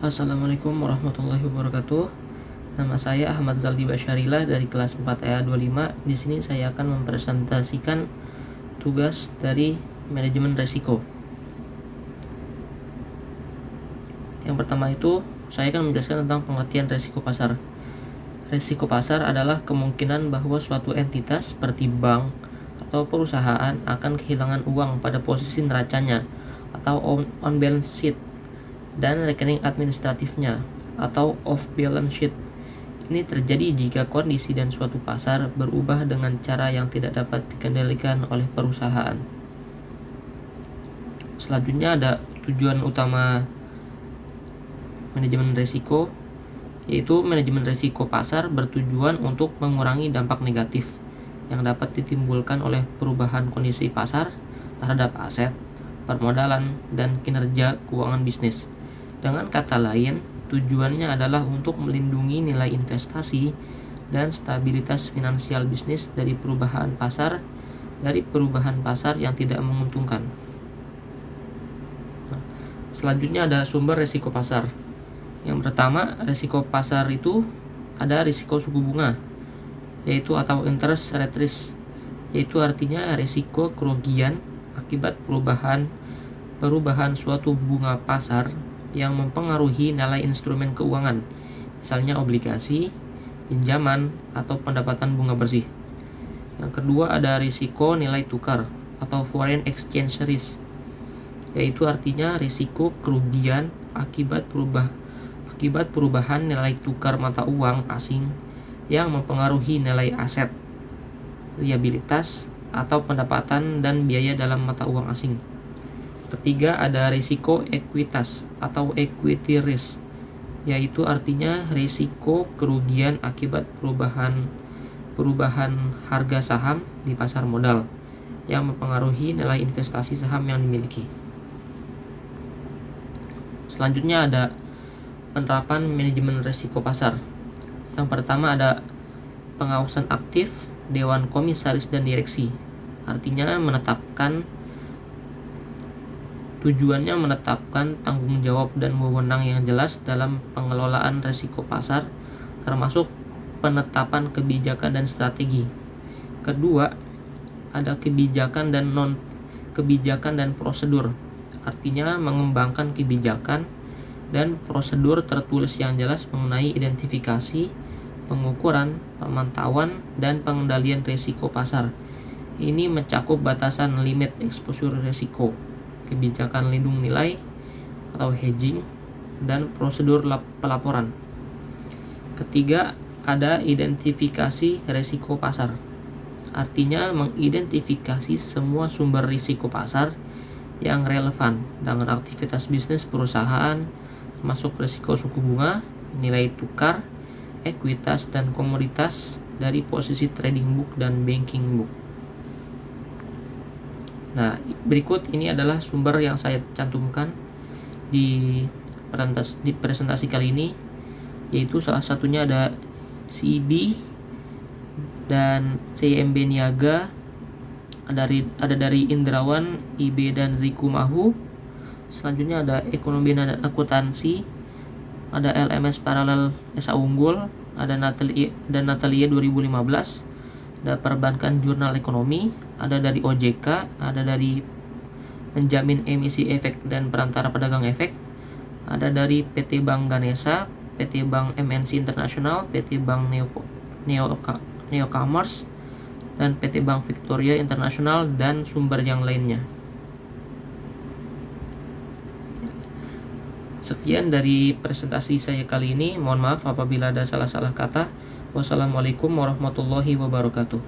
Assalamualaikum warahmatullahi wabarakatuh. Nama saya Ahmad Zaldi Basyarillah dari kelas 4A25. Di sini saya akan mempresentasikan tugas dari manajemen resiko. Yang pertama itu, saya akan menjelaskan tentang pengertian resiko pasar. Resiko pasar adalah kemungkinan bahwa suatu entitas seperti bank atau perusahaan akan kehilangan uang pada posisi neracanya atau on balance sheet dan rekening administratifnya atau off balance sheet. Ini terjadi jika kondisi dan suatu pasar berubah dengan cara yang tidak dapat dikendalikan oleh perusahaan. Selanjutnya ada tujuan utama manajemen risiko, yaitu manajemen risiko pasar bertujuan untuk mengurangi dampak negatif yang dapat ditimbulkan oleh perubahan kondisi pasar terhadap aset, permodalan, dan kinerja keuangan bisnis. Dengan kata lain, tujuannya adalah untuk melindungi nilai investasi dan stabilitas finansial bisnis dari perubahan pasar yang tidak menguntungkan. Selanjutnya ada sumber risiko pasar. Yang pertama, risiko pasar itu ada risiko suku bunga, yaitu atau interest rate risk, yaitu artinya risiko kerugian akibat perubahan suatu bunga pasar yang mempengaruhi nilai instrumen keuangan, misalnya obligasi, pinjaman, atau pendapatan bunga bersih. Yang kedua ada risiko nilai tukar atau foreign exchange risk, yaitu artinya risiko kerugian akibat perubahan nilai tukar mata uang asing yang mempengaruhi nilai aset, liabilitas, atau pendapatan dan biaya dalam mata uang asing. Ketiga ada risiko ekuitas atau equity risk, yaitu artinya risiko kerugian akibat perubahan harga saham di pasar modal yang mempengaruhi nilai investasi saham yang dimiliki. Selanjutnya ada penerapan manajemen risiko pasar. Yang pertama ada pengawasan aktif Dewan Komisaris dan Direksi. Artinya tujuannya menetapkan tanggung jawab dan wewenang yang jelas dalam pengelolaan risiko pasar, termasuk penetapan kebijakan dan strategi. Kedua, ada kebijakan dan prosedur. Artinya mengembangkan kebijakan dan prosedur tertulis yang jelas mengenai identifikasi, pengukuran, pemantauan, dan pengendalian risiko pasar. Ini mencakup batasan limit exposure risiko, kebijakan lindung nilai atau hedging, dan prosedur pelaporan. Ketiga, ada identifikasi risiko pasar. Artinya mengidentifikasi semua sumber risiko pasar yang relevan dengan aktivitas bisnis perusahaan, termasuk risiko suku bunga, nilai tukar, ekuitas, dan komoditas dari posisi trading book dan banking book. Nah, berikut ini adalah sumber yang saya cantumkan di presentasi kali ini, yaitu salah satunya ada CIB dan CMB Niaga, ada dari Indrawan, IB, dan Riku Mahu. Selanjutnya ada Ekonomi dan Akuntansi, ada LMS Paralel SA Unggul, ada Natalia 2015, ada Perbankan Jurnal Ekonomi, ada dari OJK, ada dari Penjamin Emisi Efek dan Perantara Pedagang Efek, ada dari PT Bank Ganesha, PT Bank MNC Internasional, PT Bank Neocommerce, dan PT Bank Victoria Internasional, dan sumber yang lainnya. Sekian dari presentasi saya kali ini. Mohon maaf apabila ada salah-salah kata. Wassalamualaikum warahmatullahi wabarakatuh.